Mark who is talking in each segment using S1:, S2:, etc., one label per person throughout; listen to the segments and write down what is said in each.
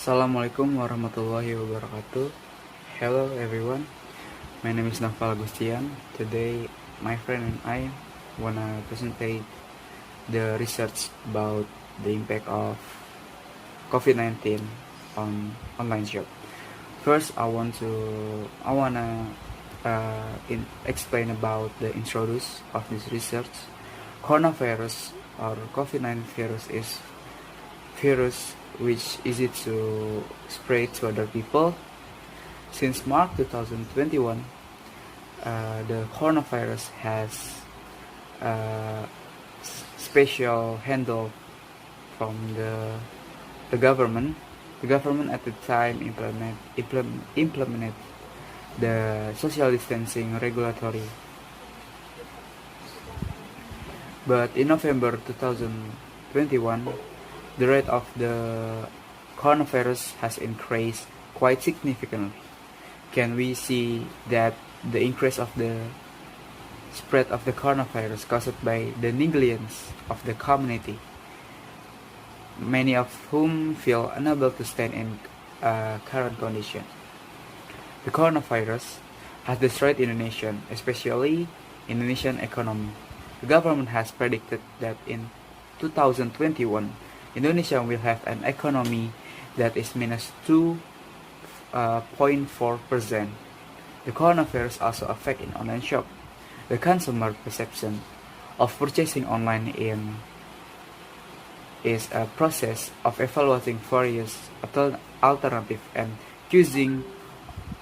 S1: Assalamualaikum warahmatullahi wabarakatuh. Hello everyone, my name is Naufal Agustian. Today my friend and I wanna present the research about the impact of COVID-19 on online shop. First, I wanna explain about the introduce of this research. Coronavirus or COVID-19 virus is virus which easy to spread to other people. Since March 2021, the coronavirus has special handle from the government. The government at the time implemented the social distancing regulatory. But in November 2021, the rate of the coronavirus has increased quite significantly. Can we see that the increase of the spread of the coronavirus caused by the negligence of the community, many of whom feel unable to stand in current condition. The coronavirus has destroyed Indonesia, especially Indonesian economy. The government has predicted that in 2021, Indonesia will have an economy that is minus 2.4%. The coronavirus also affect in online shop. The consumer perception of purchasing online is a process of evaluating various alternatives and choosing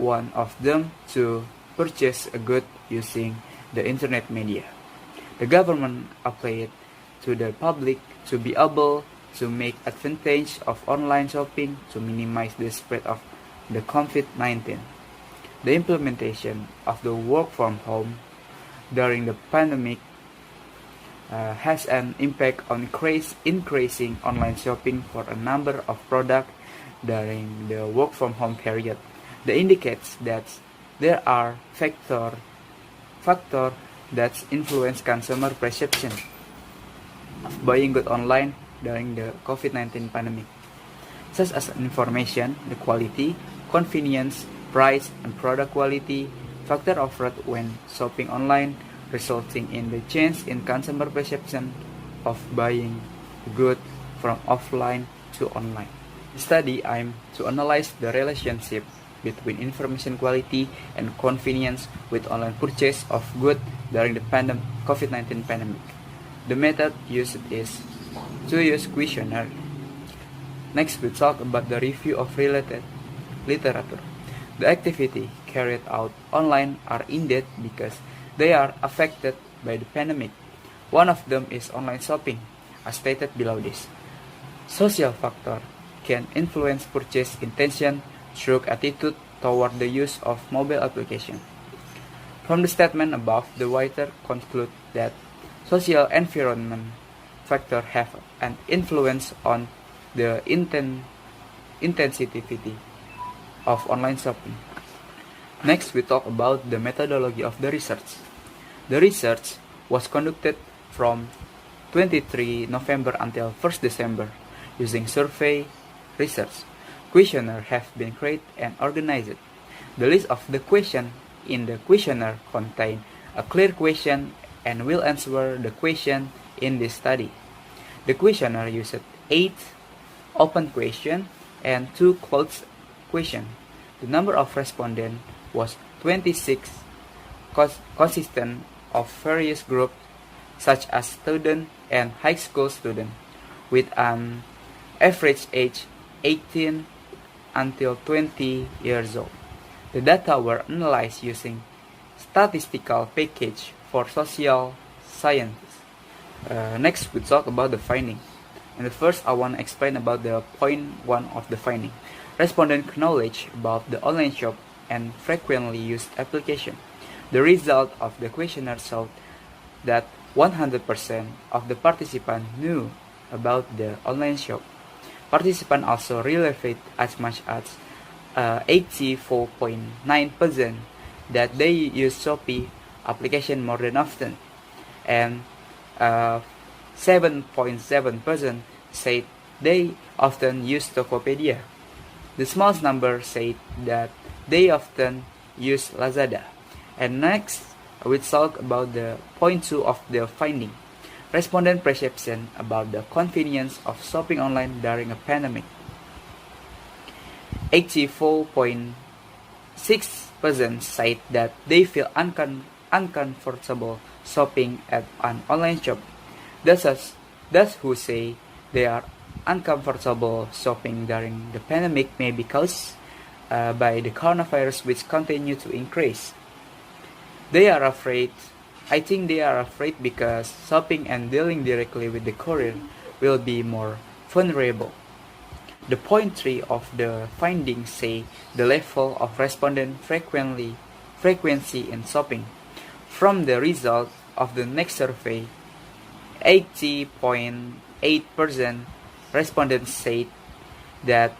S1: one of them to purchase a good using the internet media. The government applied to the public to be able to make advantage of online shopping to minimize the spread of the COVID-19. The implementation of the work from home during the pandemic has an impact on increasing online shopping for a number of products during the work from home period. That indicates that there are factors that influence consumer perception of buying goods online during the COVID-19 pandemic, such as information, the quality, convenience, price, and product quality factor offered when shopping online, resulting in the change in consumer perception of buying goods from offline to online. The study aims to analyze the relationship between information quality and convenience with online purchase of goods during the COVID-19 pandemic. The method used is to use questionnaire. Next, we talk about the review of related literature. The activity carried out online are in-depth because they are affected by the pandemic. One of them is online shopping, as stated below this. Social factor can influence purchase intention through attitude toward the use of mobile application. From the statement above, the writer concludes that social environment factors have an influence on the intensity of online shopping. Next, we talk about the methodology of the research. The research was conducted from 23 November until 1st December using survey research. Questionnaires have been created and organized. The list of the questions in the questionnaire contain a clear question and will answer the question in this study. The questionnaire used 8 open questions and 2 closed questions. The number of respondents was 26, consistent of various groups such as students and high school students, with an average age 18 until 20 years old. The data were analyzed using statistical package for social sciences. Next, we talk about the finding. And first, I want to explain about the point 1 of the finding. Respondent knowledge about the online shop and frequently used application. The result of the questionnaire showed that 100% of the participants knew about the online shop. Participants also relevant as much as 84.9% that they use Shopee application more than often, and 7.7% said they often use Tokopedia. The smallest number said that they often use Lazada. And next, we talk about the point 2 of the finding. Respondent perception about the convenience of shopping online during a pandemic. 84.6% said that they feel uncomfortable shopping at an online shop. Those who say they are uncomfortable shopping during the pandemic may be caused by the coronavirus, which continue to increase. They are afraid. I think they are afraid because shopping and dealing directly with the courier will be more vulnerable. The point 3 of the findings say the level of respondent frequency in shopping. From the result of the next survey, 80.8% respondents said that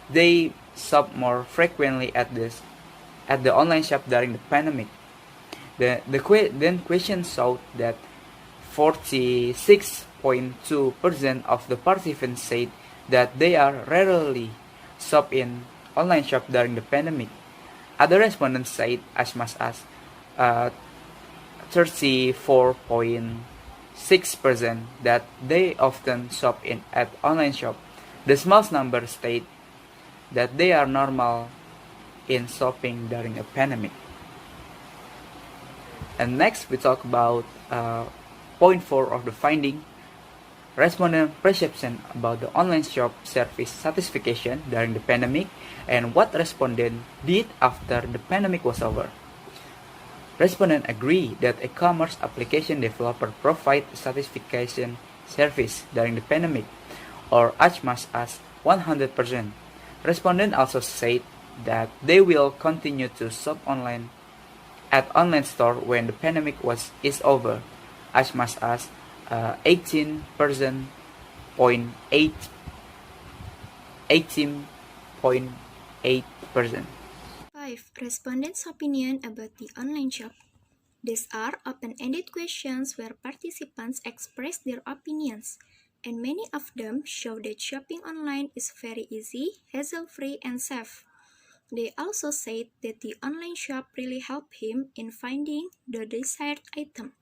S1: they shop more frequently at the online shop during the pandemic. Then question showed that 46.2% of the participants said that they are rarely shop in online shop during the pandemic. Other respondents said as much as 34.6% that they often shop at online shop. The smallest number state that they are normal in shopping during a pandemic. And next we talk about point 4 of the finding. Respondent perception about the online shop service satisfaction during the pandemic and what respondent did after the pandemic was over. Respondents agree that e-commerce application developer provide satisfaction service during the pandemic, or as much as 100%. Respondents also said that they will continue to shop online at online store when the pandemic is over, as much as 18.8%.
S2: 5. Respondents' opinion about the online shop. These are open-ended questions where participants express their opinions, and many of them show that shopping online is very easy, hassle-free, and safe. They also said that the online shop really helped him in finding the desired item.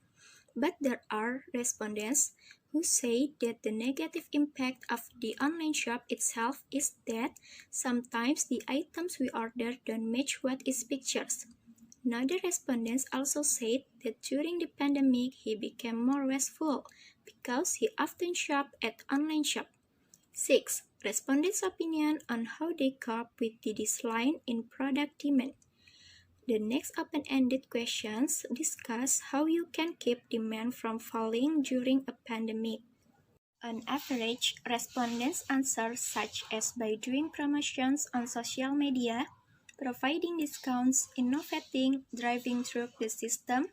S2: But there are respondents who say that the negative impact of the online shop itself is that sometimes the items we order don't match what is pictures. Another respondents also said that during the pandemic he became more wasteful because he often shopped at online shop. 6. Respondents' opinion on how they cope with the decline in product demand. The next open-ended questions discuss how you can keep demand from falling during a pandemic. On average, respondents answer such as by doing promotions on social media, providing discounts, innovating, driving through the system,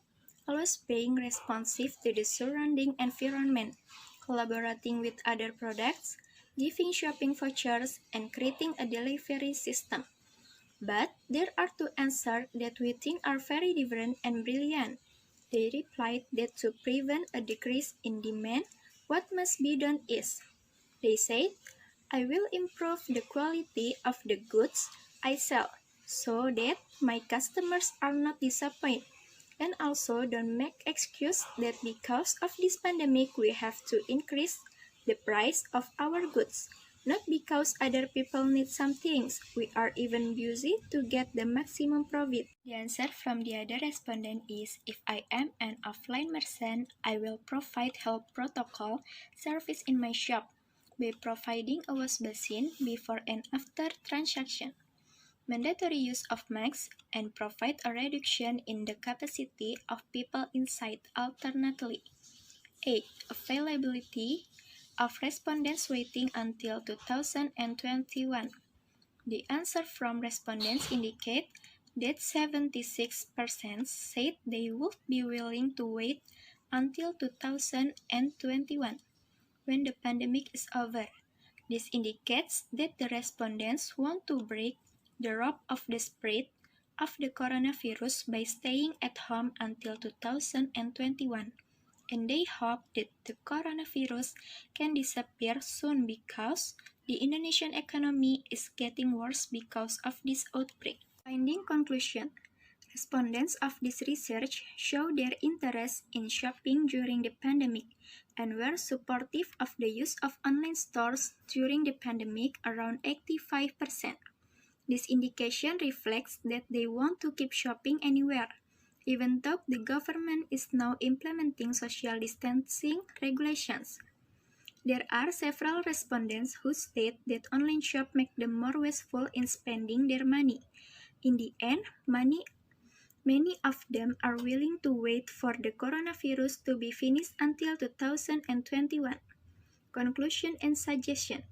S2: always being responsive to the surrounding environment, collaborating with other products, giving shopping vouchers, and creating a delivery system. But there are two answers that we think are very different and brilliant. They replied that to prevent a decrease in demand, what must be done is, they said, I will improve the quality of the goods I sell so that my customers are not disappointed. And also don't make excuse that because of this pandemic we have to increase the price of our goods. Not because other people need some things, we are even busy to get the maximum profit. The answer from the other respondent is, if I am an offline merchant, I will provide health protocol service in my shop by providing a wash basin before and after transaction, mandatory use of masks, and provide a reduction in the capacity of people inside alternately. 8. Availability of respondents waiting until 2021. The answer from respondents indicate that 76% said they would be willing to wait until 2021 when the pandemic is over. This indicates that the respondents want to break the rope of the spread of the coronavirus by staying at home until 2021, and they hope that the coronavirus can disappear soon because The Indonesian economy is getting worse because of this outbreak. Finding conclusion. Respondents of this research show their interest in shopping during the pandemic and were supportive of the use of online stores during the pandemic around 85%. This indication reflects that they want to keep shopping anywhere, even though the government is now implementing social distancing regulations. There are several respondents who state that online shop make them more wasteful in spending their money. In the end, many of them are willing to wait for the coronavirus to be finished until 2021. Conclusion and suggestion.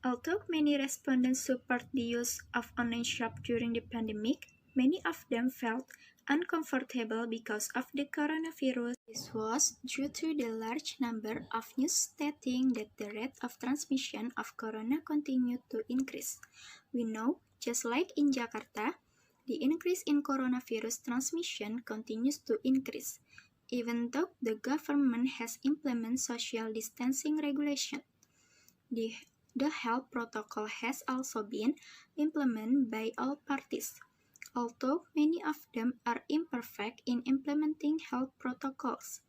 S2: Although many respondents support the use of online shop during the pandemic, many of them felt uncomfortable because of the coronavirus. This was due to the large number of news stating that the rate of transmission of corona continued to increase. We know, just like in Jakarta, the increase in coronavirus transmission continues to increase, even though the government has implemented social distancing regulation. The health protocol has also been implemented by all parties, although many of them are imperfect in implementing health protocols.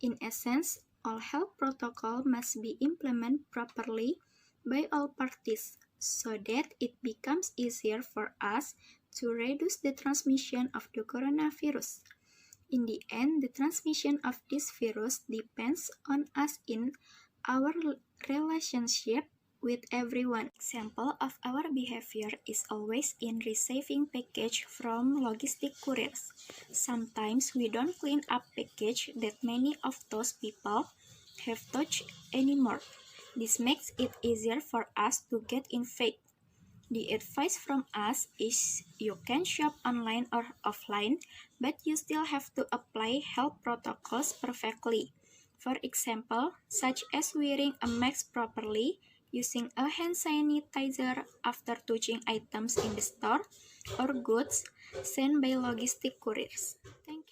S2: In essence, all health protocols must be implemented properly by all parties so that it becomes easier for us to reduce the transmission of the coronavirus. In the end, the transmission of this virus depends on us in our relationship with everyone. Example of our behavior is always in receiving package from logistic couriers. Sometimes we don't clean up package that many of those people have touched anymore. This makes it easier for us to get infected. The advice from us is you can shop online or offline, but you still have to apply health protocols perfectly. For example, such as wearing a mask properly, using a hand sanitizer after touching items in the store, or goods sent by logistic couriers. Thank you.